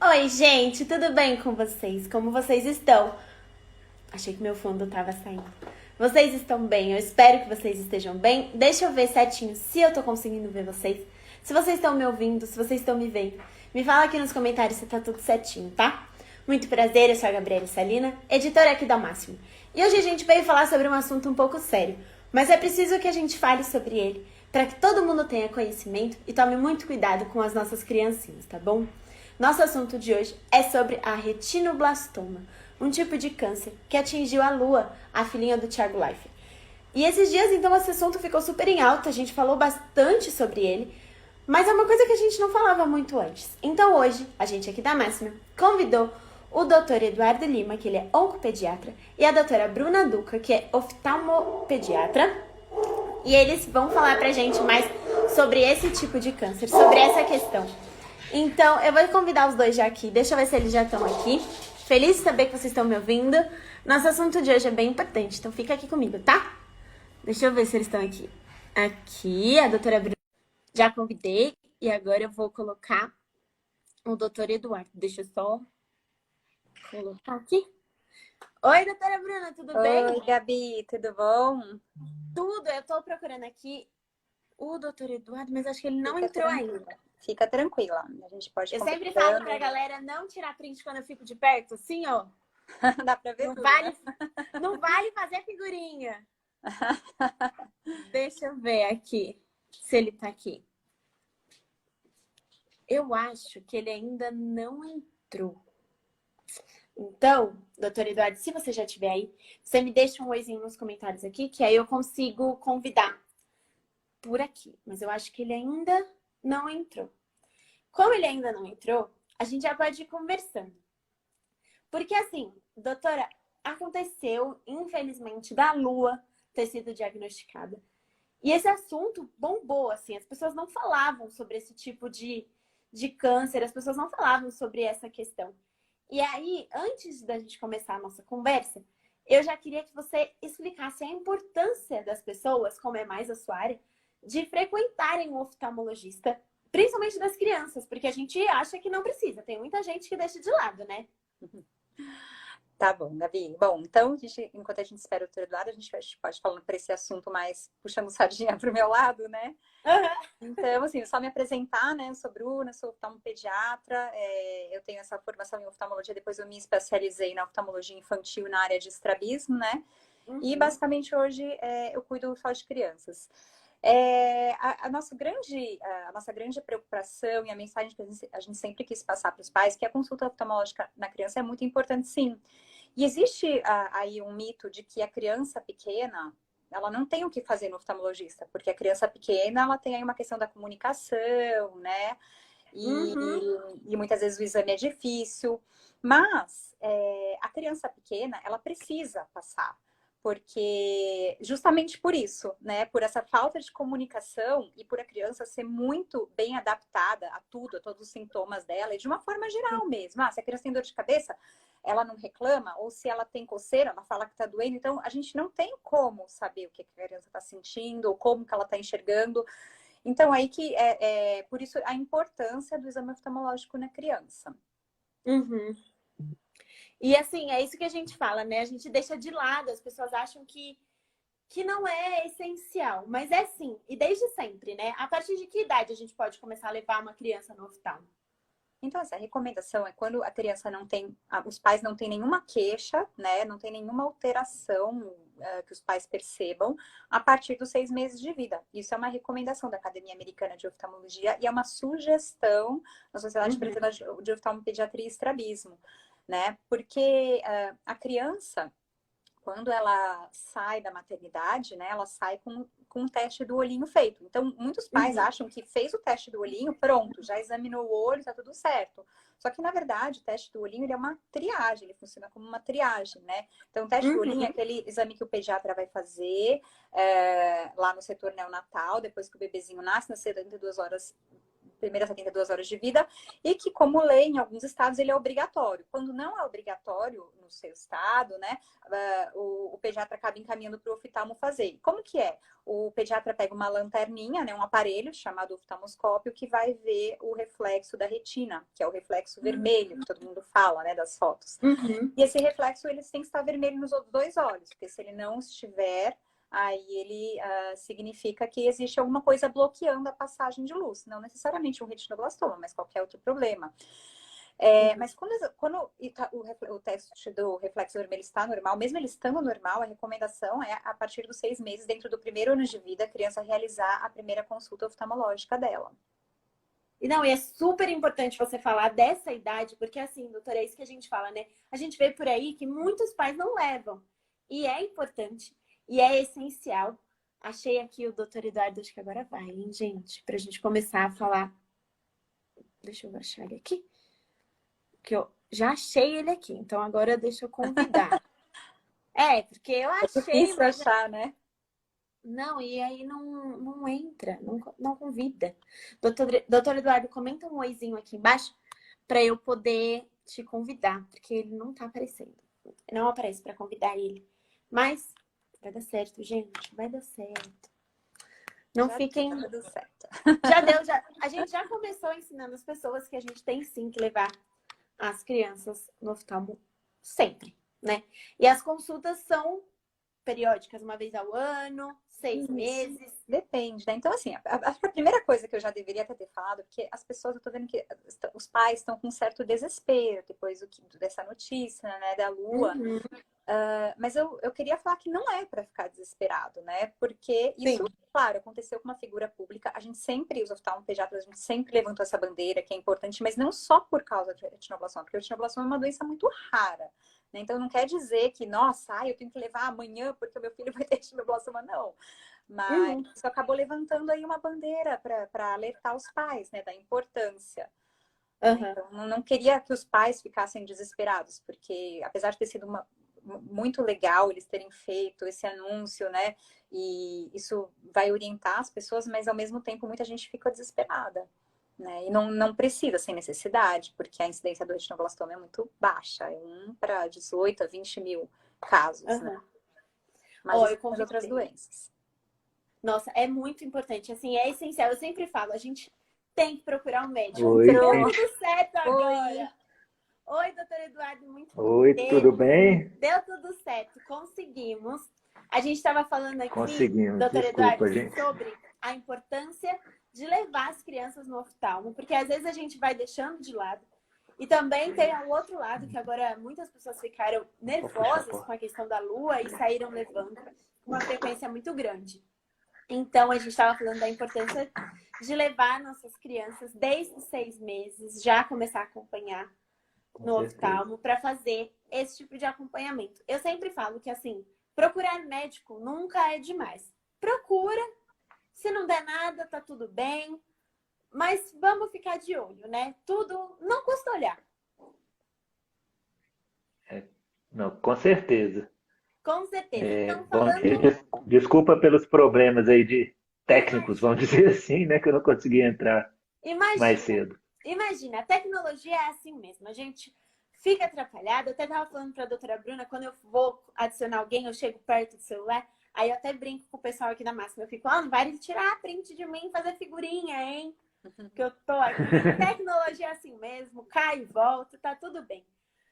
Oi, gente, tudo bem com vocês? Como vocês estão? Achei que meu fundo tava saindo. Vocês estão bem? Eu espero que vocês estejam bem. Deixa eu ver certinho se eu tô conseguindo ver vocês. Se vocês estão me ouvindo, se vocês estão me vendo. Me fala aqui nos comentários se tá tudo certinho, tá? Muito prazer, eu sou a Gabriela Salina, editora aqui da Máximo. E hoje a gente veio falar sobre um assunto um pouco sério, mas é preciso que a gente fale sobre ele, para que todo mundo tenha conhecimento e tome muito cuidado com as nossas criancinhas, tá bom? Nosso assunto de hoje é sobre a retinoblastoma, um tipo de câncer que atingiu a Lua, a filhinha do Thiago Leifert. E esses dias, então, esse assunto ficou super em alta, a gente falou bastante sobre ele, mas é uma coisa que a gente não falava muito antes. Então hoje, a gente aqui da Máxima convidou o Dr. Eduardo Lima, que ele é oncopediatra, e a doutora Bruna Duca, que é oftalmopediatra, e eles vão falar pra gente mais sobre esse tipo de câncer, sobre essa questão. Então, eu vou convidar os dois já aqui. Deixa eu ver se eles já estão aqui. Feliz de saber que vocês estão me ouvindo. Nosso assunto de hoje é bem importante, então fica aqui comigo, tá? Deixa eu ver se eles estão aqui. Aqui, a doutora Bruna já convidei. E agora eu vou colocar o doutor Eduardo. Deixa eu só colocar aqui. Oi, doutora Bruna, tudo bem? Oi, Gabi, tudo bom? Tudo. Eu tô procurando aqui o doutor Eduardo, mas acho que ele não Fica entrou ainda. tranquila, fica tranquila. A gente pode Eu sempre falo conversando, pra galera não tirar print quando eu fico de perto, assim, ó. dá pra ver Não tudo, né? vale, não vale fazer figurinha. Deixa eu ver aqui se ele tá aqui. Eu acho que ele ainda não entrou. Então, doutor Eduardo, se você já estiver aí, você me deixa um oizinho nos comentários aqui, que aí eu consigo convidar por aqui. Mas eu acho que ele ainda não entrou. Como ele ainda não entrou, a gente já pode ir conversando. Porque assim, doutora, aconteceu, infelizmente, da Lua ter sido diagnosticada. E esse assunto bombou, assim, as pessoas não falavam sobre esse tipo de câncer, as pessoas não falavam sobre essa questão. E aí, antes da gente começar a nossa conversa, eu já queria que você explicasse a importância das pessoas, como é mais a sua área, de frequentarem um oftalmologista, principalmente das crianças, porque a gente acha que não precisa. Tem muita gente que deixa de lado, né? Tá bom, Gabi. Bom, então, enquanto a gente espera o doutor Eduardo, a gente pode falando para esse assunto mais puxando sardinha para o meu lado, né? Uhum. Então, assim, só me apresentar, né? Eu sou Bruna, sou oftalmopediatra, eu tenho essa formação em oftalmologia, depois eu me especializei na oftalmologia infantil na área de estrabismo, né? E Uhum. basicamente hoje eu cuido só de crianças. A nossa grande preocupação e a mensagem que a gente sempre quis passar para os pais, que a consulta oftalmológica na criança é muito importante, sim. E existe aí um mito de que a criança pequena, ela não tem o que fazer no oftalmologista, porque a criança pequena, ela tem aí uma questão da comunicação, né? E, Uhum. e muitas vezes o exame é difícil, mas a criança pequena, ela precisa passar, porque justamente por isso, né, por essa falta de comunicação e por a criança ser muito bem adaptada a tudo, a todos os sintomas dela, e de uma forma geral mesmo. Se a criança tem dor de cabeça, ela não reclama, ou se ela tem coceira, ela fala que está doendo, então a gente não tem como saber o que a criança está sentindo, ou como que ela está enxergando. Então, aí que por isso a importância do exame oftalmológico na criança. Uhum. E assim, é isso que a gente fala, né? A gente deixa de lado, as pessoas acham que não é essencial, mas é sim, e desde sempre, né? A partir de que idade a gente pode começar a levar uma criança no oftalmo? Então, essa recomendação é quando a criança não tem, os pais não têm nenhuma queixa, né? Não tem nenhuma alteração que os pais percebam a partir dos 6 meses de vida. Isso é uma recomendação da Academia Americana de Oftalmologia e é uma sugestão da Sociedade Uhum. Brasileira de Oftalmopediatria e Estrabismo, né? Porque a criança quando ela sai da maternidade, né, ela sai com um teste do olhinho feito. Então, muitos pais Uhum. acham que fez o teste do olhinho, pronto, já examinou o olho, tá tudo certo. Só que, na verdade, o teste do olhinho ele é uma triagem, ele funciona como uma triagem, né? Então, o teste do olhinho é Uhum. aquele exame que o pediatra vai fazer lá no setor neonatal, depois que o bebezinho nasce, nas 72 horas primeiras 72 horas de vida, e que, como lei, em alguns estados, ele é obrigatório. Quando não é obrigatório no seu estado, né, o pediatra acaba encaminhando para o oftalmo fazer. Como que é? O pediatra pega uma lanterninha, né, um aparelho chamado oftalmoscópio, que vai ver o reflexo da retina, que é o reflexo vermelho, que todo mundo fala, né, das fotos. Uhum. E esse reflexo, ele tem que estar vermelho nos outros dois olhos, porque se ele não estiver, aí ele significa que existe alguma coisa bloqueando a passagem de luz. Não necessariamente um retinoblastoma, mas qualquer outro problema. Mas quando o teste do reflexo vermelho está normal, mesmo ele estando normal, a recomendação é, a partir dos 6 meses, dentro do primeiro ano de vida, a criança realizar a primeira consulta oftalmológica dela. E não, e é super importante você falar dessa idade, porque assim, doutora, é isso que a gente fala, né? A gente vê por aí que muitos pais não levam. E é importante, e é essencial. Achei aqui o doutor Eduardo, acho que agora vai, hein, gente? Pra gente começar a falar. Deixa eu achar ele aqui. Que eu já achei ele aqui, então agora deixa eu convidar. Porque eu É achei, difícil mas... achar, né? Não, e aí não entra, não convida. Doutor Eduardo, comenta um oizinho aqui embaixo para eu poder te convidar, porque ele não tá aparecendo. Não aparece para convidar ele. Mas vai dar certo, gente, vai dar certo. Não Já fiquem... deu tudo certo. Já deu, a gente já começou ensinando as pessoas que a gente tem sim que levar as crianças no oftalmo sempre, né? E as consultas são periódicas, uma vez ao ano, 6 meses. Depende, né? Então, assim, acho que a primeira coisa que eu já deveria ter falado, porque as pessoas, eu tô vendo que os pais estão com um certo desespero depois dessa notícia, né, da Lua. Uhum. Mas eu queria falar que não é para ficar desesperado, né? Porque isso, Sim. claro, aconteceu com uma figura pública. A gente sempre, os oftalmopediatras, a gente sempre levantou essa bandeira, que é importante, mas não só por causa de retinoblastoma, porque a retinoblastoma é uma doença muito rara, né? Então não quer dizer que, nossa, eu tenho que levar amanhã porque o meu filho vai ter retinoblastoma, não. Mas isso acabou levantando aí uma bandeira para alertar os pais, né, da importância. Uhum. Então, não queria que os pais ficassem desesperados, porque apesar de ter sido muito legal eles terem feito esse anúncio, né? E isso vai orientar as pessoas, mas ao mesmo tempo muita gente fica desesperada, né? E não precisa, sem necessidade, porque a incidência do retinoblastoma é muito baixa, é 1 para 18 a 20 mil casos, né? Mas existem outras doenças. Nossa, é muito importante, assim, é essencial. Eu sempre falo, a gente tem que procurar um médico. Oi, Deu gente. tudo certo agora. Oi, doutor Eduardo, muito Oi, tudo bem? Deu tudo certo, conseguimos. A gente estava falando aqui, Conseguimos, doutor desculpa, Eduardo, gente. sobre a importância de levar as crianças no oftalmo, porque às vezes a gente vai deixando de lado. E também tem o outro lado, que agora muitas pessoas ficaram nervosas com a questão da lua e saíram levando com uma frequência muito grande. Então, a gente estava falando da importância de levar nossas crianças desde os 6 meses, já começar a acompanhar no oftalmo para fazer esse tipo de acompanhamento. Eu sempre falo que, assim, procurar médico nunca é demais. Procura, se não der nada, tá tudo bem, mas vamos ficar de olho, né? Tudo não custa olhar. Não, com certeza. Com certeza. Então, Bom, falando... desculpa pelos problemas aí de técnicos, vamos dizer assim, né? Que eu não consegui entrar mais cedo. Imagina, a tecnologia é assim mesmo. A gente fica atrapalhado. Eu até estava falando para a doutora Bruna, quando eu vou adicionar alguém, eu chego perto do celular, aí eu até brinco com o pessoal aqui da Máxima. Eu fico, não vai tirar print de mim e fazer figurinha, hein? Que eu tô aqui. Tecnologia é assim mesmo, cai e volta, tá tudo bem.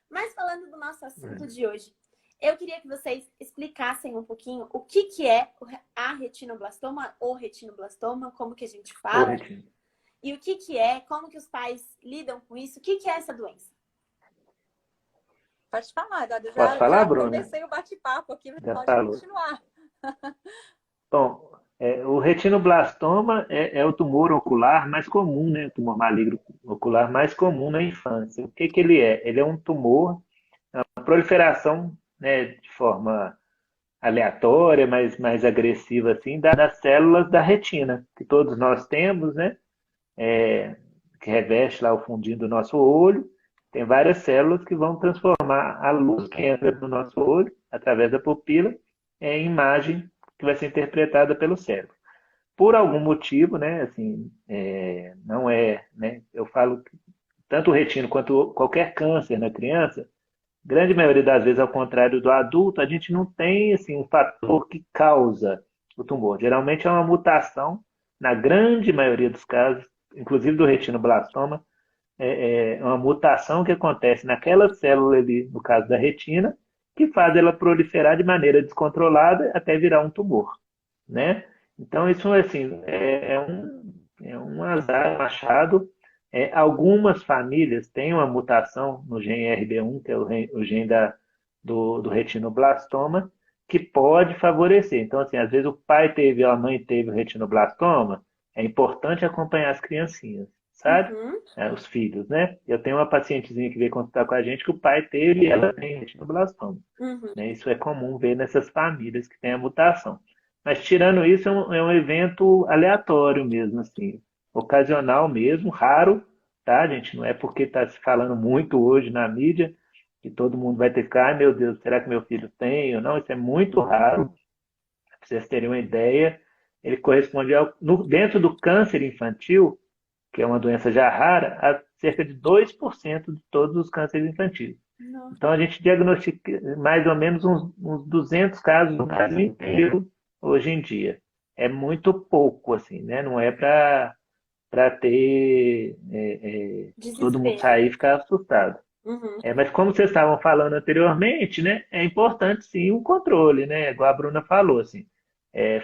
Mas falando do nosso assunto de hoje, eu queria que vocês explicassem um pouquinho o que é a retinoblastoma ou retinoblastoma, como que a gente fala, e o que é, como que os pais lidam com isso, o que é essa doença? Pode falar, Dada. Posso falar, Bruna? Comecei o bate-papo aqui, pode continuar. Bom, o retinoblastoma é o tumor ocular mais comum, né? O tumor maligno ocular mais comum na infância. O que ele é? Ele é um tumor, uma proliferação, né, de forma aleatória, mas mais agressiva, assim, das células da retina, que todos nós temos, né? Que reveste lá o fundinho do nosso olho. Tem várias células que vão transformar a luz que entra no nosso olho, através da pupila, em imagem que vai ser interpretada pelo cérebro. por algum motivo, né, assim, não é, né, eu falo que tanto o retino quanto qualquer câncer na criança, grande maioria das vezes, ao contrário do adulto, a gente não tem assim, um fator que causa o tumor. Geralmente é uma mutação, na grande maioria dos casos, inclusive do retinoblastoma, é uma mutação que acontece naquela célula ali, no caso da retina, que faz ela proliferar de maneira descontrolada até virar um tumor, né? Então, isso assim, é um azar, um achado. Algumas famílias têm uma mutação no gene RB1, que é o gene do retinoblastoma, que pode favorecer. Então, assim, às vezes o pai teve ou a mãe teve o retinoblastoma, é importante acompanhar as criancinhas, sabe? Uhum. Os filhos, né? Eu tenho uma pacientezinha que veio consultar com a gente que o pai teve e ela tem retinoblastoma, Uhum. né? Isso é comum ver nessas famílias que têm a mutação. Mas tirando isso, é um evento aleatório mesmo, assim, ocasional mesmo, raro, tá, gente? Não é porque está se falando muito hoje na mídia que todo mundo vai ter que ficar, ai meu Deus, será que meu filho tem ou não? Isso é muito raro, para vocês terem uma ideia. Ele corresponde dentro do câncer infantil, que é uma doença já rara, a cerca de 2% de todos os cânceres infantis. Nossa. Então, a gente diagnostica mais ou menos uns 200 casos no Brasil inteiro hoje em dia. É muito pouco, assim, né? Não é para ter todo mundo Desespero. sair e ficar assustado. Uhum. Mas como vocês estavam falando anteriormente, né? É importante sim o controle, né? Igual a Bruna falou, assim,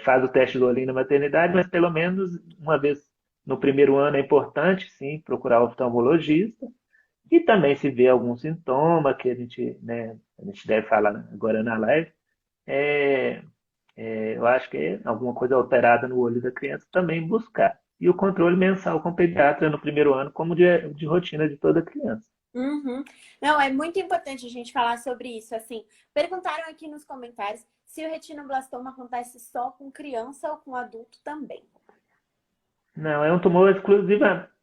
faz o teste do olhinho na maternidade, mas pelo menos uma vez no primeiro ano é importante sim procurar o oftalmologista. E também se vê algum sintoma que a gente deve falar agora na live, é, eu acho que é alguma coisa alterada no olho da criança também buscar. E o controle mensal com o pediatra no primeiro ano, como de rotina de toda criança. Uhum. Não, é muito importante a gente falar sobre isso. Assim, perguntaram aqui nos comentários se o retinoblastoma acontece só com criança ou com adulto também. Não, é um tumor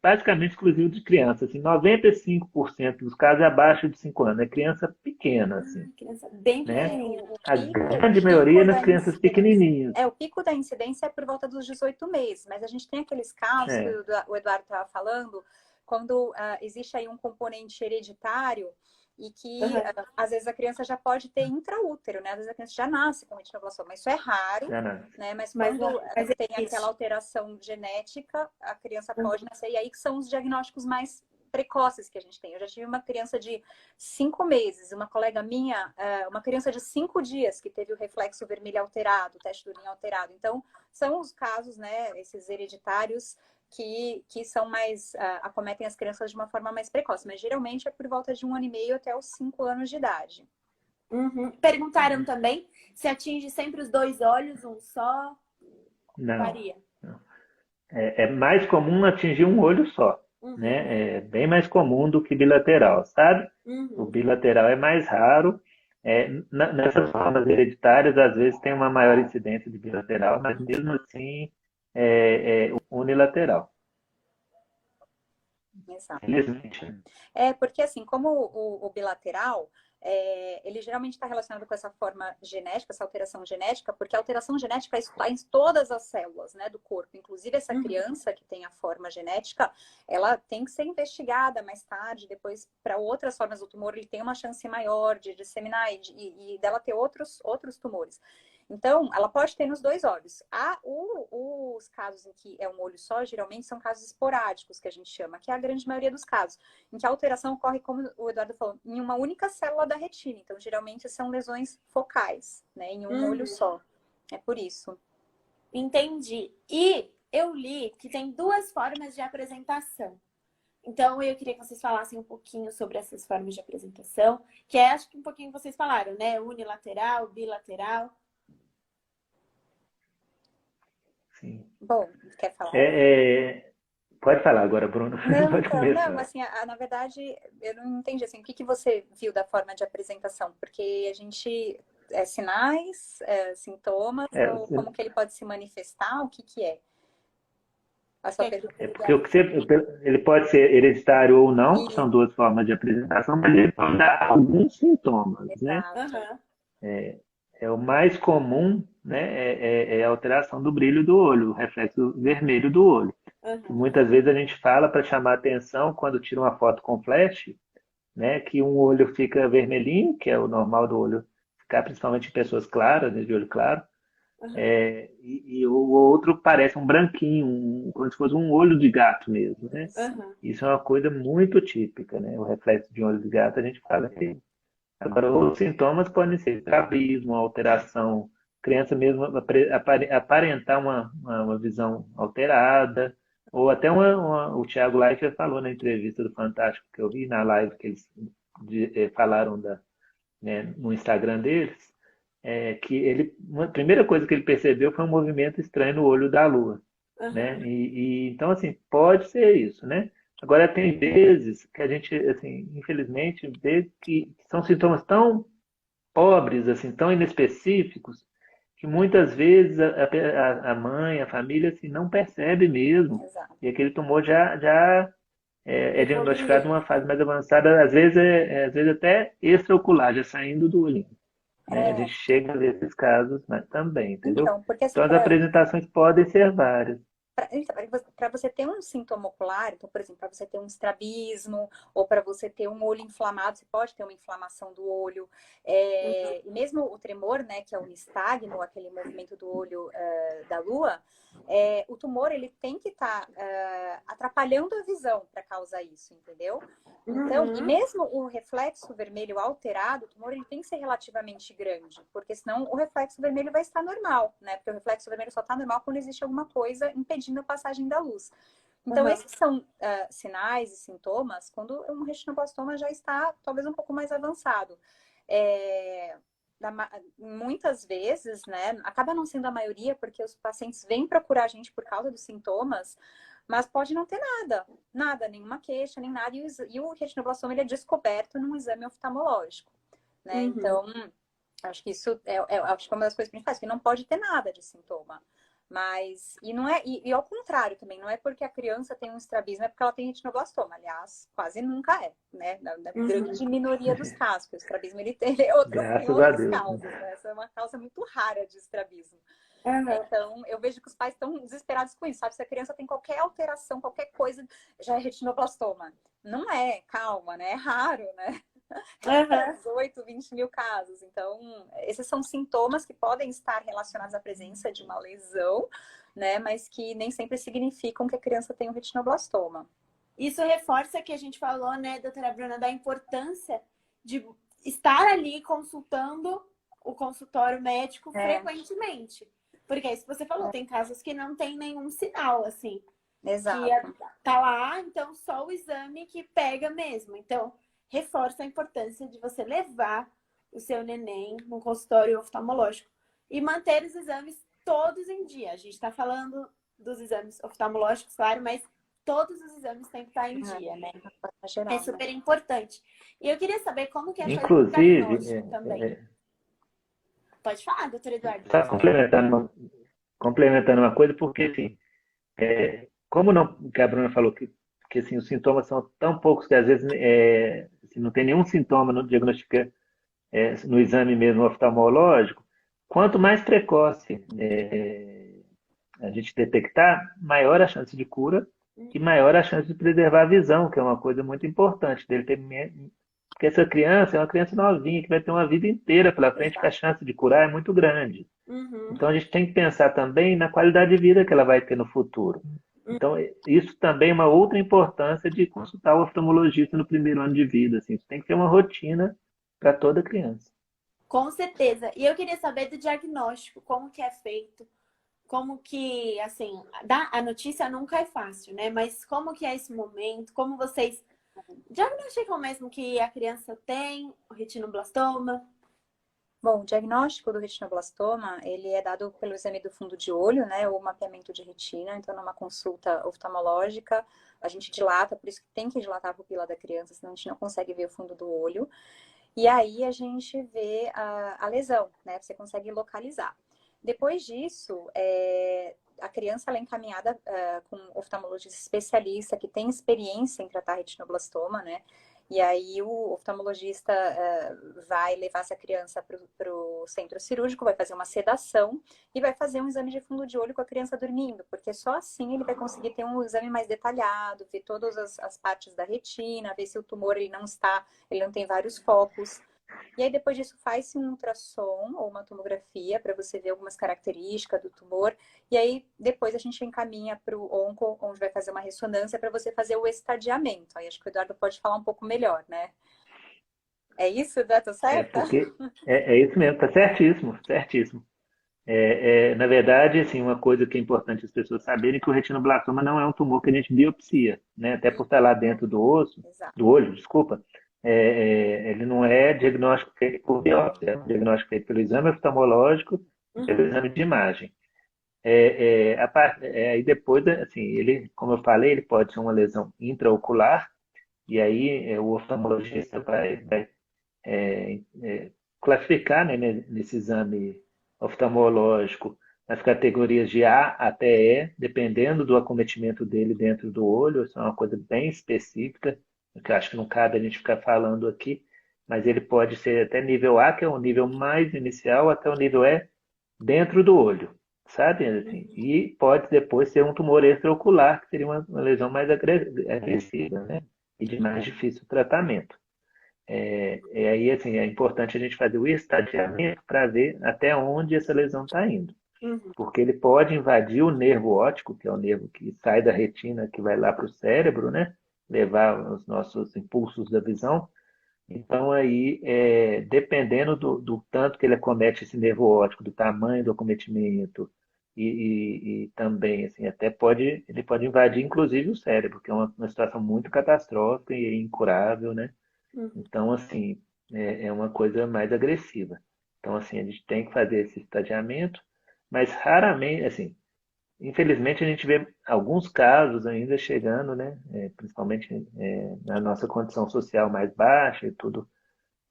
basicamente exclusivo de criança. Assim, 95% dos casos é abaixo de 5 anos. É criança pequena, assim, Criança bem né? pequenininha. A O grande maioria é pico nas da crianças incidência. pequenininhas. O pico da incidência é por volta dos 18 meses, mas a gente tem aqueles casos que É, o Eduardo estava falando, quando existe aí um componente hereditário e que Uhum. às vezes a criança já pode ter intraútero, né? Às vezes a criança já nasce com retinoblastoma, mas isso é raro, já não. né? Mas Mas, quando mas tem aquela existe. alteração genética, a criança Uhum. pode nascer, e aí que são os diagnósticos mais precoces que a gente tem. Eu já tive uma criança de 5 meses, uma colega minha, uma criança de 5 dias que teve o reflexo vermelho alterado, o teste do rim alterado. Então, são os casos, né, esses hereditários que são mais, acometem as crianças de uma forma mais precoce, mas geralmente é por volta de 1 ano e meio até os 5 anos de idade. Uhum. Perguntaram também se atinge sempre os dois olhos, um só, Não. varia. É mais comum atingir um olho só, Uhum. né? É bem mais comum do que bilateral, sabe? O Uhum. bilateral é mais raro. Nessas formas hereditárias, às vezes tem uma maior incidência de bilateral, mas mesmo assim é unilateral. Exato. Felizmente, né? Porque assim, como o bilateral, ele geralmente está relacionado com essa forma genética, essa alteração genética, porque a alteração genética está em todas as células, né, do corpo. Inclusive, essa Uhum. criança que tem a forma genética, ela tem que ser investigada mais tarde, depois, para outras formas do tumor, ele tem uma chance maior de disseminar e dela ter outros tumores. Então, ela pode ter nos dois olhos. Os casos em que é um olho só, geralmente são casos esporádicos, que a gente chama, que é a grande maioria dos casos, em que a alteração ocorre, como o Eduardo falou, em uma única célula da retina. Então, geralmente são lesões focais, né, em um olho só. É por isso. Entendi. E eu li que tem duas formas de apresentação. Então, eu queria que vocês falassem um pouquinho sobre essas formas de apresentação, que acho que um pouquinho vocês falaram, né? Unilateral, bilateral. Sim. Bom, quer falar? Pode falar agora, Bruno. Não, Pode então, não, começar. assim, na verdade, eu não entendi, assim, o que você viu da forma de apresentação? Porque a gente, sinais, sintomas, É, ou como que ele pode se manifestar, o que é? A sua pergunta. porque ele pode ser hereditário ou não, E, são duas formas de apresentação, mas ele pode dar alguns sintomas, né? exato. Uhum. o mais comum, né, é a alteração do brilho do olho, o reflexo vermelho do olho. Que Aham. muitas vezes a gente fala para chamar atenção quando tira uma foto com flash, né, que um olho fica vermelhinho, que é o normal do olho ficar, principalmente em pessoas claras, né, de olho claro, Aham. e o outro parece um branquinho, como se fosse um olho de gato mesmo, né? Aham. Isso é uma coisa muito típica, né? O reflexo de um olho de gato, a gente fala que... Agora, os sintomas podem ser estrabismo, alteração, criança mesmo aparentar uma visão alterada, ou até o Thiago Leifert falou na entrevista do Fantástico que eu vi, na live que eles falaram né, no Instagram deles, que a primeira coisa que ele percebeu foi um movimento estranho no olho da lua, né? Aham. Então assim pode ser isso, né? Agora tem vezes que a gente, assim, infelizmente, vê que são sintomas tão pobres, assim, tão inespecíficos, que muitas vezes a mãe, a família, assim, não percebe mesmo. Exato. E aquele tumor já é diagnosticado Evoluiu. numa fase mais avançada, às vezes até extraocular, já saindo do olho, né? A gente É, chega a ver esses casos, mas também, entendeu? então, porque assim, Então as apresentações podem ser várias. para você ter um sintoma ocular, então, por exemplo, para você ter um estrabismo ou para você ter um olho inflamado, você pode ter uma inflamação do olho. E mesmo o tremor, né, que é o nistagmo, aquele movimento do olho da lua, o tumor ele tem que estar atrapalhando a visão para causar isso, entendeu? Então, e Uhum. mesmo o reflexo vermelho alterado, o tumor ele tem que ser relativamente grande, porque senão o reflexo vermelho vai estar normal, né? Porque o reflexo vermelho só está normal quando existe alguma coisa impedindo a passagem da luz. Então, Aham. esses são sinais e sintomas quando um retinoblastoma já está talvez um pouco mais avançado. É, muitas vezes, né, acaba não sendo a maioria, porque os pacientes vêm procurar a gente por causa dos sintomas, mas pode não ter nada, nenhuma queixa, nem nada, e o retinoblastoma ele é descoberto num exame oftalmológico, né? Uhum. Então, acho que isso acho que é uma das coisas principais, que não pode ter nada de sintoma. Mas, e não é, e ao contrário também, não é porque a criança tem um estrabismo, é porque ela tem retinoblastoma. Aliás, quase nunca é, né? Na Uhum. grande minoria dos casos, porque o estrabismo ele tem, tem Graças a outras Deus, né? causas, né? Essa é uma causa muito rara de estrabismo. Aham. Então, eu vejo que os pais estão desesperados com isso, sabe? Se a criança tem qualquer alteração, qualquer coisa, já é retinoblastoma. Não é, calma, né? É raro, né? Aham. 18, 20 mil casos. Então, esses são sintomas que podem estar relacionados à presença de uma lesão, né? Mas que nem sempre significam que a criança tem um retinoblastoma. Isso reforça que a gente falou, né, doutora Bruna, da importância de estar ali consultando o consultório médico É, frequentemente. Porque é isso que você falou, tem casos que não tem nenhum sinal, assim, que exato. tá lá, então só o exame que pega mesmo. Então, reforça a importância de você levar o seu neném no consultório oftalmológico e manter os exames todos em dia. A gente está falando dos exames oftalmológicos, claro, mas todos os exames têm que estar em dia, né? É, É geral, né? super importante. E eu queria saber como que é fazer o Inclusive, diagnóstico também. Pode falar, doutor Eduardo, está pode falar. complementando uma coisa, porque assim, como não, que a Bruna falou que assim, os sintomas são tão poucos que às vezes assim, não tem nenhum sintoma no diagnostica, no exame mesmo oftalmológico, quanto mais precoce a gente detectar, maior a chance de cura e maior a chance de preservar a visão, que é uma coisa muito importante dele ter. Porque essa criança é uma criança novinha que vai ter uma vida inteira pela frente, que a Exato. chance de curar é muito grande. Uhum. Então a gente tem que pensar também na qualidade de vida que ela vai ter no futuro. Então, isso também é uma outra importância de consultar o oftalmologista no primeiro ano de vida. Assim, isso tem que ser uma rotina para toda criança. Com certeza. E eu queria saber do diagnóstico, como que é feito, como que, assim, a notícia nunca é fácil, né? Mas como que é esse momento, como vocês diagnosticam mesmo que a criança tem o retinoblastoma? Bom, o diagnóstico do retinoblastoma, ele é dado pelo exame do fundo de olho, né, ou mapeamento de retina. Então, numa consulta oftalmológica, a gente dilata, por isso que tem que dilatar a pupila da criança, senão a gente não consegue ver o fundo do olho. E aí a gente vê a lesão, né, você consegue localizar. Depois disso, a criança ela é encaminhada com um oftalmologista especialista que tem experiência em tratar retinoblastoma, né? E aí o oftalmologista vai levar essa criança para o centro cirúrgico, vai fazer uma sedação e vai fazer um exame de fundo de olho com a criança dormindo, porque só assim ele vai conseguir ter um exame mais detalhado, ver todas as partes da retina, ver se o tumor ele não tem vários focos. E aí, depois disso, faz-se um ultrassom ou uma tomografia para você ver algumas características do tumor. E aí, depois a gente encaminha para o onco, onde vai fazer uma ressonância para você fazer o estadiamento. Aí acho que o Eduardo pode falar um pouco melhor, né? É isso, Eduardo? Tô É certa? porque é isso mesmo, tá certíssimo, certíssimo. Na verdade, assim, uma coisa que é importante as pessoas saberem é que o retinoblastoma não é um tumor que a gente biopsia, né? Até por estar lá dentro do osso, Exato. do olho, desculpa. Ele não é diagnóstico feito por biópsia, é um diagnóstico feito pelo exame oftalmológico e pelo exame de imagem. Aí depois, assim, ele, como eu falei, ele pode ser uma lesão intraocular, e aí o oftalmologista vai classificar, né, nesse exame oftalmológico nas categorias de A até E, dependendo do acometimento dele dentro do olho. Isso é uma coisa bem específica, que eu acho que não cabe a gente ficar falando aqui, mas ele pode ser até nível A, que é o nível mais inicial, até o nível E dentro do olho, sabe? Assim, e pode depois ser um tumor extraocular, que seria uma lesão mais agressiva, né? E de mais difícil tratamento. Aí, assim, é importante a gente fazer o estadiamento para ver até onde essa lesão está indo. Uhum. Porque ele pode invadir o nervo óptico, que é o nervo que sai da retina, que vai lá para o cérebro, né? Levar os nossos impulsos da visão. Então, aí, dependendo do tanto que ele acomete esse nervo óptico, do tamanho do acometimento, e também, assim, ele pode invadir, inclusive, o cérebro, que é uma situação muito catastrófica e incurável, né? Uhum. Então, assim, é uma coisa mais agressiva. Então, assim, a gente tem que fazer esse estadiamento, mas raramente, assim, infelizmente a gente vê alguns casos ainda chegando, né? Principalmente na nossa condição social mais baixa e tudo,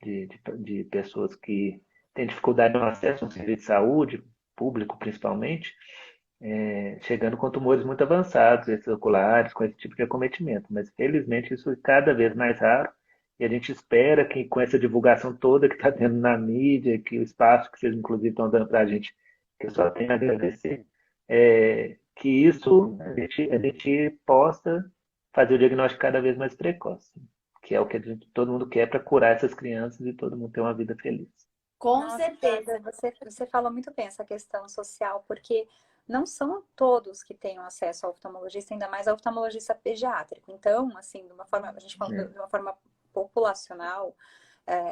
de pessoas que têm dificuldade no acesso ao serviço de saúde, público principalmente, chegando com tumores muito avançados, extraoculares, com esse tipo de acometimento. Mas, felizmente, isso é cada vez mais raro. E a gente espera que, com essa divulgação toda que está tendo na mídia, que o espaço que vocês, inclusive, estão dando para a gente, que eu só tenho a agradecer, que isso a gente possa fazer o diagnóstico cada vez mais precoce, que é o que todo mundo quer para curar essas crianças e todo mundo ter uma vida feliz. Com Nossa, Eduardo, certeza. você falou muito bem essa questão social, porque não são todos que têm acesso ao oftalmologista, ainda mais ao oftalmologista pediátrico. Então, assim, de uma forma, a gente falando Né? de uma forma populacional,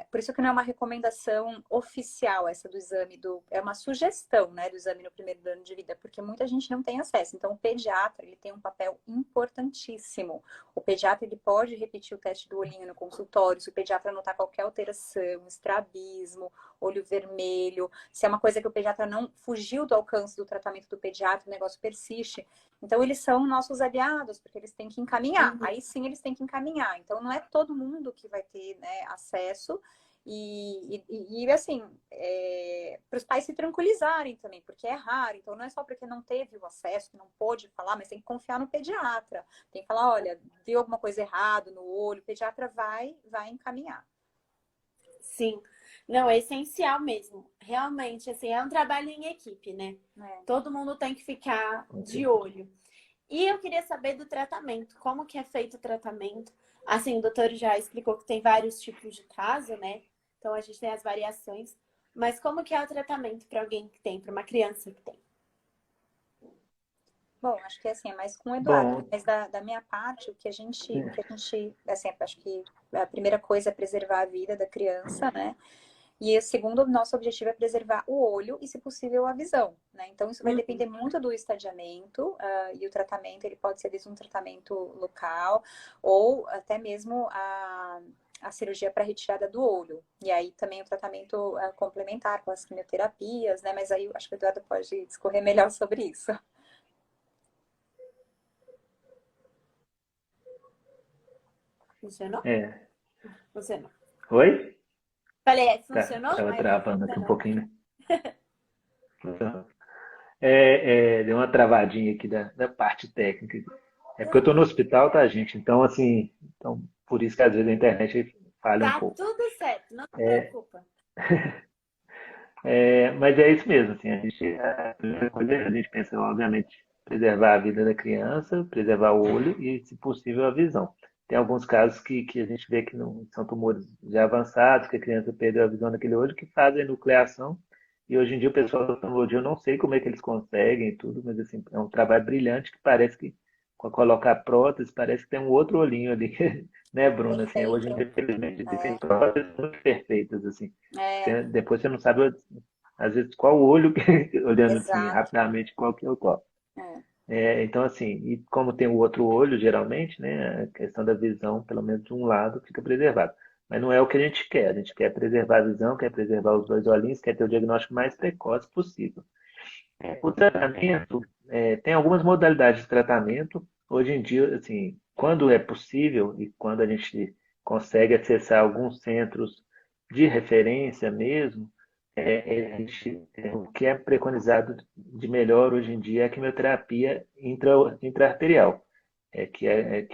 por isso que não é uma recomendação oficial essa do exame, é uma sugestão, né, do exame no primeiro ano de vida, porque muita gente não tem acesso. Então, o pediatra, ele tem um papel importantíssimo. O pediatra, ele pode repetir o teste do olhinho no consultório, se o pediatra notar qualquer alteração, estrabismo, olho vermelho, se é uma coisa que o pediatra não fugiu do alcance do tratamento do pediatra, o negócio persiste. Então, eles são nossos aliados, porque eles têm que encaminhar. Uhum. Aí sim, eles têm que encaminhar. Então, não é todo mundo que vai ter, né, acesso. Assim, para os pais se tranquilizarem também, porque é raro. Então, não é só porque não teve o acesso, que não pôde falar, mas tem que confiar no pediatra. Tem que falar, olha, viu alguma coisa errada no olho, o pediatra vai encaminhar. Sim. Não, é essencial mesmo. Realmente, assim, é um trabalho em equipe, né? É. Todo mundo tem que ficar Com de certeza. olho. E eu queria saber do tratamento, como que é feito o tratamento? Assim, o doutor já explicou que tem vários tipos de caso, né? Então a gente tem as variações, mas como que é o tratamento para alguém que tem, para uma criança que tem? Bom, acho que assim, é mais com o Eduardo, Bom, mas da minha parte, assim, acho que a primeira coisa é preservar a vida da criança, né? E o segundo, nosso objetivo é preservar o olho e, se possível, a visão, né? Então, isso vai Uhum. depender muito do estadiamento, e o tratamento, ele pode ser desde um tratamento local ou até mesmo a cirurgia para retirada do olho. E aí também o tratamento complementar com as quimioterapias, né? Mas aí eu acho que o Eduardo pode discorrer melhor sobre isso. Funcionou? é. Funcionou. Oi? Falei, funcionou? Tava Aí eu falei, travando aqui um funcionou. pouquinho, né? Deu uma travadinha aqui da parte técnica. É porque eu tô no hospital, tá, gente? Então, assim, então, Por isso que às vezes a internet falha um Tá pouco. tudo certo, não se preocupa. Mas é isso mesmo, assim, a primeira coisa é a gente pensa, obviamente, preservar a vida da criança, preservar o olho e, se possível, a visão. Tem alguns casos que a gente vê que não são tumores já avançados, que a criança perdeu a visão daquele olho, que fazem nucleação. E hoje em dia o pessoal da oftalmologia, eu não sei como é que eles conseguem e tudo, mas assim, é um trabalho brilhante que parece que, com colocar prótese, parece que tem um outro olhinho ali, né, Bruna? Assim, hoje em Perfeito. dia, infelizmente, existem É, próteses muito perfeitas, assim. é, Depois você não sabe, às vezes, qual olho, olhando assim exato. rapidamente, qual que é o qual. É, Então, assim, e como tem o outro olho, geralmente, né, a questão da visão, pelo menos de um lado, fica preservado. Mas não é o que a gente quer. A gente quer preservar a visão, quer preservar os dois olhinhos, quer ter o diagnóstico mais precoce possível. O tratamento, tem algumas modalidades de tratamento. Hoje em dia, assim, quando é possível e quando a gente consegue acessar alguns centros de referência mesmo, o que é preconizado de melhor hoje em dia é a quimioterapia intraarterial, que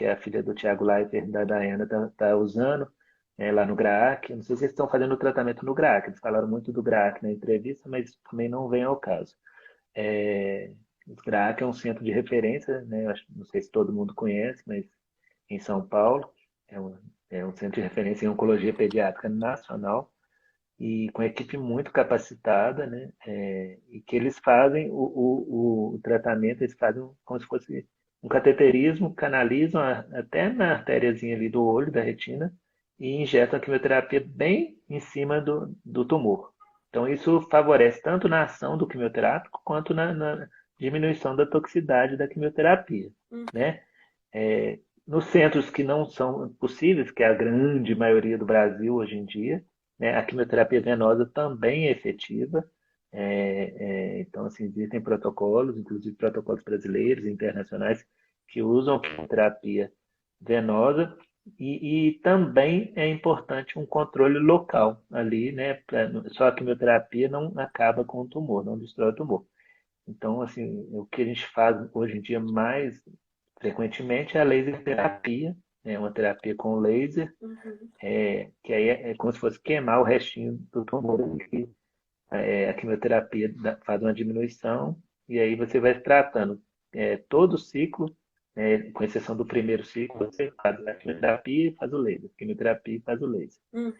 a filha do Tiago Leifert, da Diana, está usando lá no GRAAC. Não sei se eles estão fazendo o tratamento no GRAAC, eles falaram muito do GRAAC na entrevista, mas também não vem ao caso. É, o GRAAC é um centro de referência, né? Não sei se todo mundo conhece, mas em São Paulo é um, é um centro de referência em oncologia pediátrica nacional e com equipe muito capacitada, né? E que eles fazem o tratamento, eles fazem como se fosse um cateterismo, canalizam até na artériazinha ali do olho, da retina, e injetam a quimioterapia bem em cima do tumor. Então, isso favorece tanto na ação do quimioterápico quanto na diminuição da toxicidade da quimioterapia, né? Nos centros que não são possíveis, que é a grande maioria do Brasil hoje em dia, né, a quimioterapia venosa também é efetiva. Então, assim, existem protocolos, inclusive protocolos brasileiros e internacionais, que usam quimioterapia venosa e também é importante um controle local ali, né? Só a quimioterapia não acaba com o tumor, não destrói o tumor. Então, assim, o que a gente faz hoje em dia mais frequentemente é a laser terapia, né? Uma terapia com laser, Uhum. que aí é como se fosse queimar o restinho do tumor. A quimioterapia faz uma diminuição e aí você vai tratando todo o ciclo, com exceção do primeiro ciclo, você faz a quimioterapia e faz o laser, quimioterapia e faz o laser. Uhum.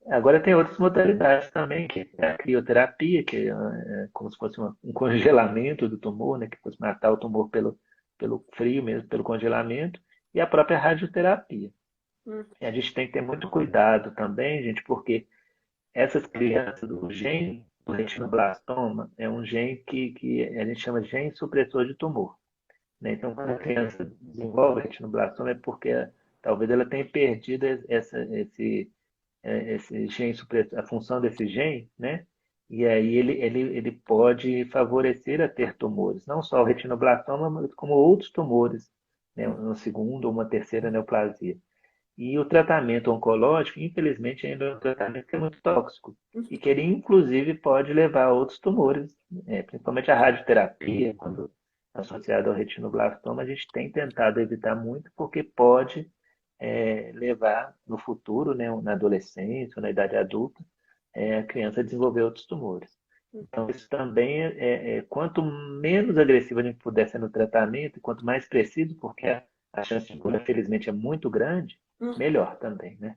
Agora tem outras modalidades também, que é a crioterapia, que como se fosse um congelamento do tumor, né, que fosse matar o tumor pelo frio mesmo, pelo congelamento, e a própria radioterapia. Uhum. E a gente tem que ter muito cuidado também, gente, porque essas crianças, o gene do retinoblastoma é um gene que a gente chama de gene supressor de tumor, né? Então, quando a criança desenvolve retinoblastoma é porque talvez ela tenha perdido esse gene supressor, a função desse gene, né? E aí ele pode favorecer a ter tumores, não só o retinoblastoma, mas como outros tumores, né? Uma segunda ou uma terceira neoplasia. E o tratamento oncológico, infelizmente, ainda é um tratamento que é muito tóxico e que ele, inclusive, pode levar a outros tumores, principalmente a radioterapia, quando associada ao retinoblastoma, a gente tem tentado evitar muito porque pode levar no futuro, né, na adolescência ou na idade adulta, a criança a desenvolver outros tumores. Então, isso também quanto menos agressivo a gente puder ser no tratamento, e quanto mais preciso, porque a chance de cura, felizmente, é muito grande, Uhum. melhor também, né?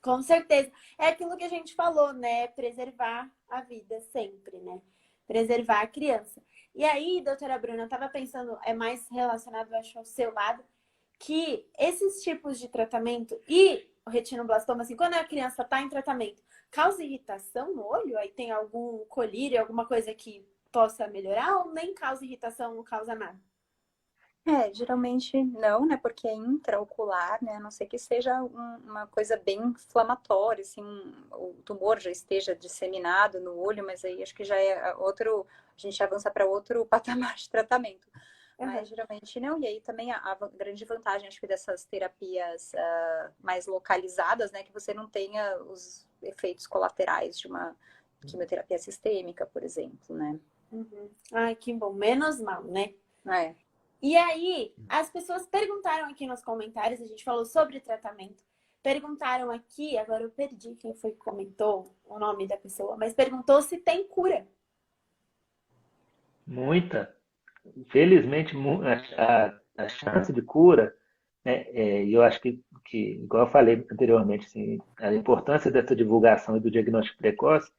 Com certeza. É aquilo que a gente falou, né? Preservar a vida sempre, né? Preservar a criança. E aí, doutora Bruna, eu tava pensando, é mais relacionado, eu acho, ao seu lado, que esses tipos de tratamento e o retinoblastoma, assim, quando a criança tá em tratamento, causa irritação no olho? Aí tem algum colírio, alguma coisa que possa melhorar ou nem causa irritação, não causa nada? Geralmente não, né? Porque é intraocular, né? A não ser que seja uma coisa bem inflamatória, assim, o tumor já esteja disseminado no olho, mas aí acho que já é outro, a gente avança para outro patamar de tratamento. Uhum. Mas geralmente não. E aí também a grande vantagem, acho que dessas terapias mais localizadas, né? Que você não tenha os efeitos colaterais de uma quimioterapia sistêmica, por exemplo, né? Uhum. Ai, que bom. Menos mal, né? É. E aí, as pessoas perguntaram aqui nos comentários, a gente falou sobre tratamento. Perguntaram aqui, agora eu perdi quem foi que comentou o nome da pessoa, mas perguntou se tem cura. Muita. Felizmente, a chance de cura, né, e eu acho que, igual eu falei anteriormente, assim, a importância dessa divulgação e do diagnóstico precoce,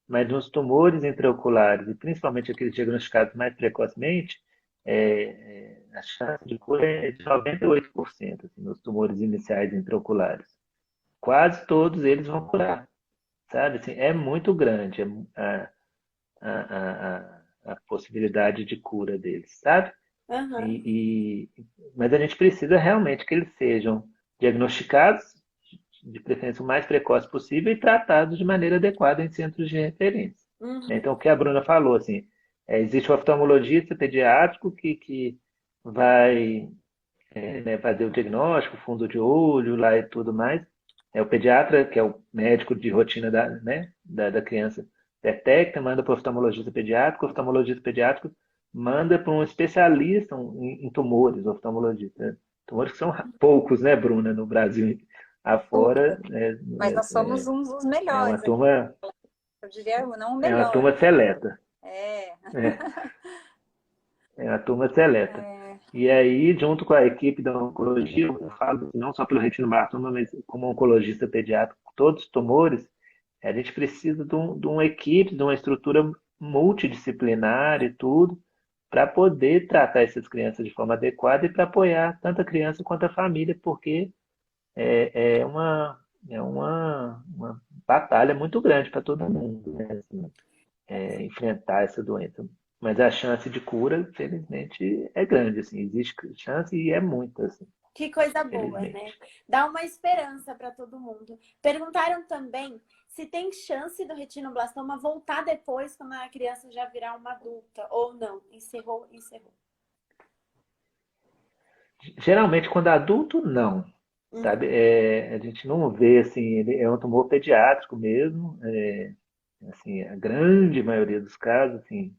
mas nos tumores intraoculares, e principalmente aqueles diagnosticados mais precocemente, a chance de cura é de 98%, assim, nos tumores iniciais intraoculares. Quase todos eles vão curar, sabe? Assim, é muito grande a possibilidade de cura deles, sabe? Aham. Mas a gente precisa realmente que eles sejam diagnosticados, de preferência o mais precoce possível, e tratados de maneira adequada em centros de referência. Né? Uhum. Então, o que a Bruna falou, assim, existe o oftalmologista pediátrico que vai né, fazer o diagnóstico, fundo de olho lá e tudo mais. É o pediatra, que é o médico de rotina da criança, detecta, manda para o oftalmologista pediátrico manda para um especialista em tumores, oftalmologista. Tumores que são poucos, né, Bruna, no Brasil afora, Super. Mas nós somos uns dos é uma melhores aqui. turma, Eu diria, não o é uma melhor. turma seleta. É, É, é uma turma seleta. é, E aí, junto com a equipe da oncologia, eu falo não só pelo retinoblastoma, mas como oncologista pediátrico, todos os tumores, a gente precisa de uma equipe, de uma estrutura multidisciplinar e tudo, para poder tratar essas crianças de forma adequada e para apoiar tanto a criança quanto a família, porque é, é uma, uma batalha muito grande para todo mundo, né? Assim, enfrentar essa doença. Mas a chance de cura, felizmente, é grande, assim, existe chance e é muita, assim, Que coisa boa, né? felizmente. Dá uma esperança para todo mundo. Perguntaram também se tem chance do retinoblastoma voltar depois, quando a criança já virar uma adulta, ou não. Encerrou, encerrou. Geralmente, quando adulto, não, Uhum. sabe? A gente não vê, assim, ele é um tumor pediátrico mesmo, assim, a grande maioria dos casos, assim,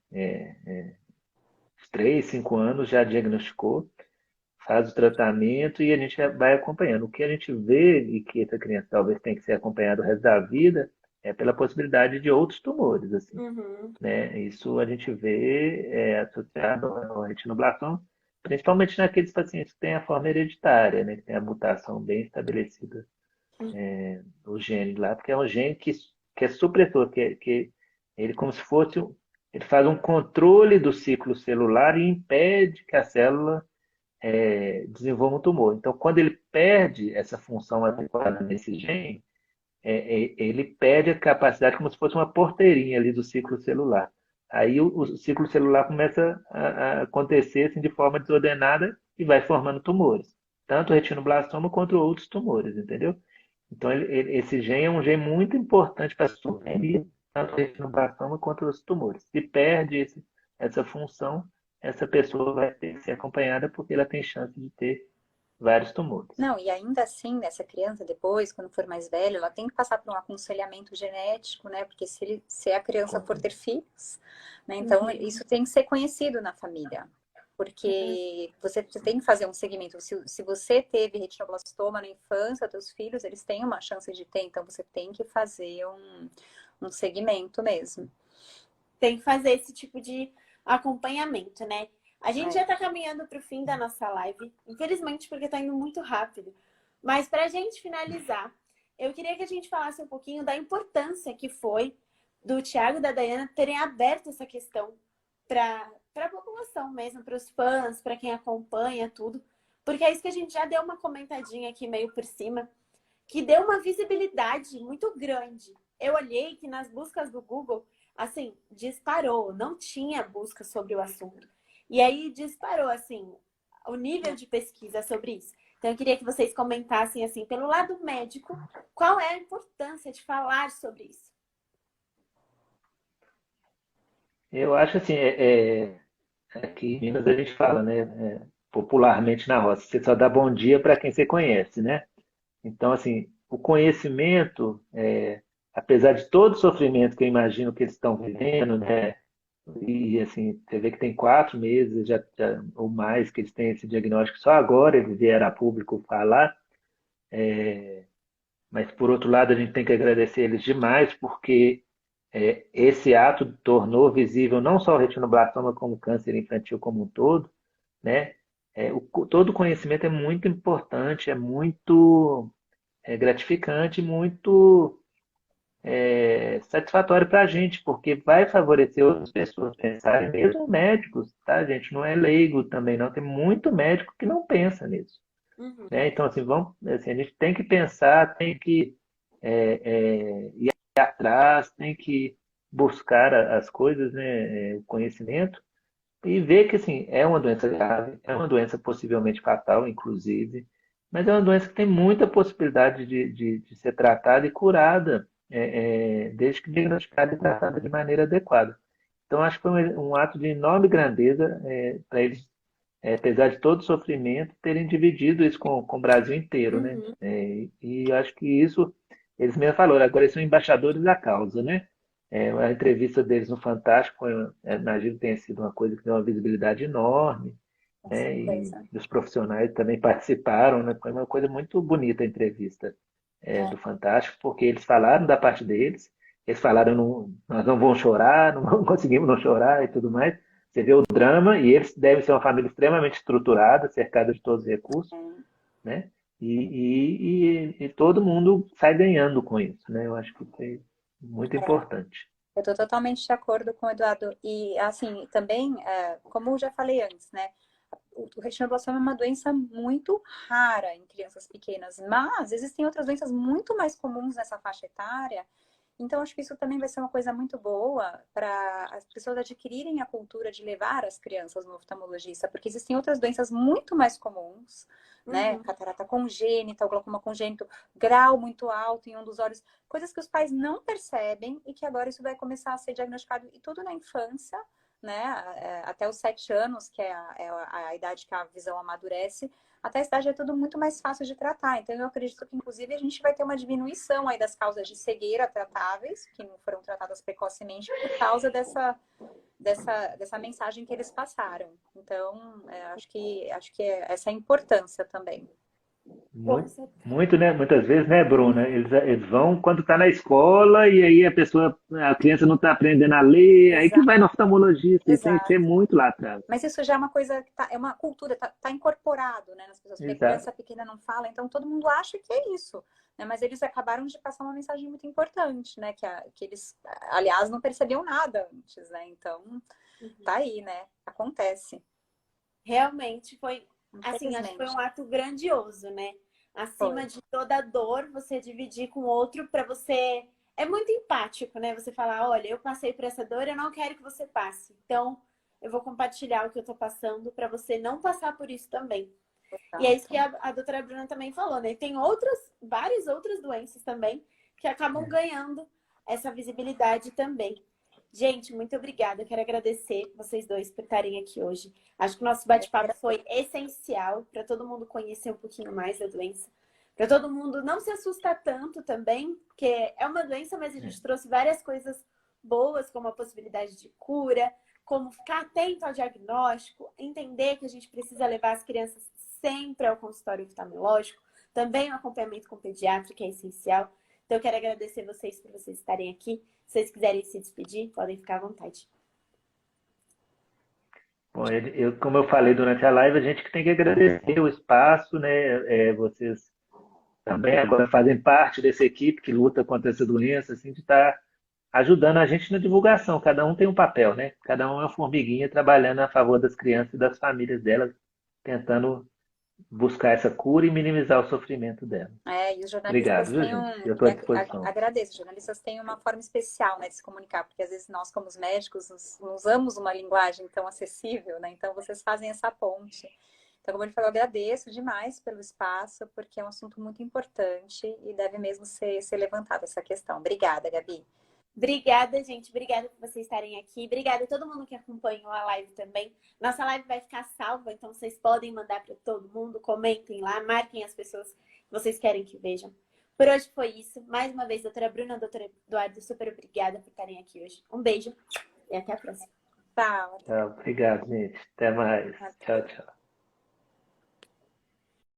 3, 5 anos já diagnosticou, faz o tratamento e a gente vai acompanhando. O que a gente vê e que essa criança talvez tenha que ser acompanhada o resto da vida é pela possibilidade de outros tumores, assim, Uhum. né? Isso a gente vê associado ao retinoblastoma, principalmente naqueles pacientes que têm a forma hereditária, né? Que tem a mutação bem estabelecida no gene lá, porque é um gene que é supressor, que ele como se fosse, ele faz um controle do ciclo celular e impede que a célula desenvolva um tumor. Então, quando ele perde essa função adequada nesse gene, ele perde a capacidade como se fosse uma porteirinha ali do ciclo celular. Aí o ciclo celular começa a acontecer assim, de forma desordenada e vai formando tumores. Tanto o retinoblastoma quanto outros tumores, entendeu? Então, esse gene é um gene muito importante para a sobrevida, tanto o retinoblastoma quanto os tumores. Se perde essa função, essa pessoa vai ter que ser acompanhada porque ela tem chance de ter vários tumores. não, e ainda assim, nessa criança, depois, quando for mais velha, ela tem que passar por um aconselhamento genético, né? Porque se a criança for ter filhos, né? Então, Uhum. isso tem que ser conhecido na família. Uhum. Porque você tem que fazer um segmento. Se você teve retinoblastoma na infância, teus filhos, eles têm uma chance de ter, então você tem que fazer um segmento mesmo. Tem que fazer esse tipo de acompanhamento, né? A gente já É. tá caminhando para o fim da nossa live, infelizmente porque tá indo muito rápido. Mas para a gente finalizar, eu queria que a gente falasse um pouquinho da importância que foi do Thiago e da Dayana terem aberto essa questão para a população mesmo, para os fãs, para quem acompanha tudo. Porque é isso que a gente já deu uma comentadinha aqui meio por cima, que deu uma visibilidade muito grande. Eu olhei que nas buscas do Google, assim, disparou, não tinha busca sobre o assunto. E aí disparou, assim, o nível de pesquisa sobre isso. Então eu queria que vocês comentassem, assim, pelo lado médico, qual é a importância de falar sobre isso. Eu acho assim, aqui em Minas a gente fala, né, popularmente na roça, você só dá bom dia para quem você conhece, né? Então, assim, o conhecimento, apesar de todo o sofrimento que eu imagino que eles estão vivendo, né, E assim, você vê que tem 4 meses ou mais que eles têm esse diagnóstico, só agora eles vieram a público falar. Mas, por outro lado, a gente tem que agradecer eles demais, porque esse ato tornou visível não só o retinoblastoma como câncer infantil como um todo, né? Todo conhecimento é muito importante, é muito gratificante, muito satisfatório para a gente, porque vai favorecer outras pessoas pensarem, mesmo médicos, tá, gente? Não é leigo também, não. Tem muito médico que não pensa nisso, Uhum. né? Então, assim, assim, a gente tem que pensar, tem que ir atrás, tem que buscar as coisas, né? O conhecimento, e ver que, assim, é uma doença grave, é uma doença possivelmente fatal, inclusive, mas é uma doença que tem muita possibilidade de ser tratada e curada, desde que diagnosticada e tratada de maneira adequada. Então, acho que foi um ato de enorme grandeza para eles, apesar de todo o sofrimento, terem dividido isso com o Brasil inteiro, né? Uhum. E eu acho que isso, eles mesmo falaram, agora eles são embaixadores da causa, né? A entrevista deles no Fantástico, imagino que tenha sido uma coisa que deu uma visibilidade enorme, Com né? E certeza. os profissionais também participaram, né? Foi uma coisa muito bonita a entrevista do É, Fantástico, porque eles falaram da parte deles, eles falaram, não, nós não vamos chorar, não conseguimos não chorar e tudo mais. Você vê o drama, e eles devem ser uma família extremamente estruturada, cercada de todos os recursos, é. né? E todo mundo sai ganhando com isso, né? Eu acho que foi muito importante. Eu estou totalmente de acordo com o Eduardo. E, assim, também, como eu já falei antes, né? O retinoblastoma é uma doença muito rara em crianças pequenas, mas existem outras doenças muito mais comuns nessa faixa etária. Então, acho que isso também vai ser uma coisa muito boa para as pessoas adquirirem a cultura de levar as crianças no oftalmologista, porque existem outras doenças muito mais comuns, né? Uhum. Catarata congênita, o glaucoma congênito, grau muito alto em um dos olhos, coisas que os pais não percebem e que agora isso vai começar a ser diagnosticado, e tudo na infância, né? Até os 7 anos, que é a idade que a visão amadurece. Até essa idade é tudo muito mais fácil de tratar. Então, eu acredito que, inclusive, a gente vai ter uma diminuição aí das causas de cegueira tratáveis, que não foram tratadas precocemente, por causa dessa mensagem que eles passaram. Então, acho que essa é a importância também. Com Muito, certeza. muito, né? Muitas vezes, né, Bruna? Eles vão quando está na escola e aí a criança não está aprendendo a ler, aí que Exato, vai no oftalmologista. Isso tem que ser exato. muito lá atrás. Mas isso já é uma coisa que é uma cultura, tá incorporado, né, nas pessoas, porque a Exato. criança pequena não fala, então todo mundo acha que é isso, né? Mas eles acabaram de passar uma mensagem muito importante, né? Que eles, aliás, não percebiam nada antes, né? Então, Uhum. tá aí, né? Acontece, Realmente foi, assim, acho que foi infelizmente. um ato grandioso, né? Foi. Acima de toda dor, você dividir com o outro para você. É muito empático, né? Você falar, olha, eu passei por essa dor, eu não quero que você passe. Então, eu vou compartilhar o que eu tô passando para você não passar por isso também. E é isso que Exato. a doutora Bruna também falou, né? Tem várias outras doenças também que acabam ganhando essa visibilidade também. Gente, muito obrigada. Eu quero agradecer vocês dois por estarem aqui hoje. Acho que o nosso bate-papo foi essencial para todo mundo conhecer um pouquinho mais da doença. Para todo mundo não se assustar tanto também, porque é uma doença, mas a gente trouxe várias coisas boas, como a possibilidade de cura, como ficar atento ao diagnóstico, entender que a gente precisa levar as crianças sempre ao consultório oftalmológico, também o acompanhamento com o pediatra, que é essencial. Então, eu quero agradecer vocês por vocês estarem aqui. Se vocês quiserem se despedir, podem ficar à vontade. Bom, como eu falei durante a live, a gente que tem que agradecer o espaço, né? Vocês também agora fazem parte dessa equipe que luta contra essa doença, assim, de estar ajudando a gente na divulgação. Cada um tem um papel, né? Cada um é uma formiguinha trabalhando a favor das crianças e das famílias delas, tentando buscar essa cura e minimizar o sofrimento delas. E os jornalistas Obrigado, viu, têm gente? Eu estou à disposição. agradeço, os jornalistas têm uma forma especial, né, de se comunicar, porque às vezes nós, como os médicos, não usamos uma linguagem tão acessível, né, então vocês fazem essa ponte. Então, como ele falou, eu agradeço demais pelo espaço, porque é um assunto muito importante e deve mesmo ser levantada essa questão. Obrigada, Gabi. Obrigada, gente. Obrigada por vocês estarem aqui. Obrigada a todo mundo que acompanhou a live também. Nossa live vai ficar salva, então vocês podem mandar para todo mundo. Comentem lá, marquem as pessoas que vocês querem que vejam. Por hoje foi isso. Mais uma vez, doutora Bruna, doutora Eduardo, super obrigada por estarem aqui hoje. Um beijo e até a próxima. Tá. Tchau, obrigado, gente. Até mais. Tchau, tchau.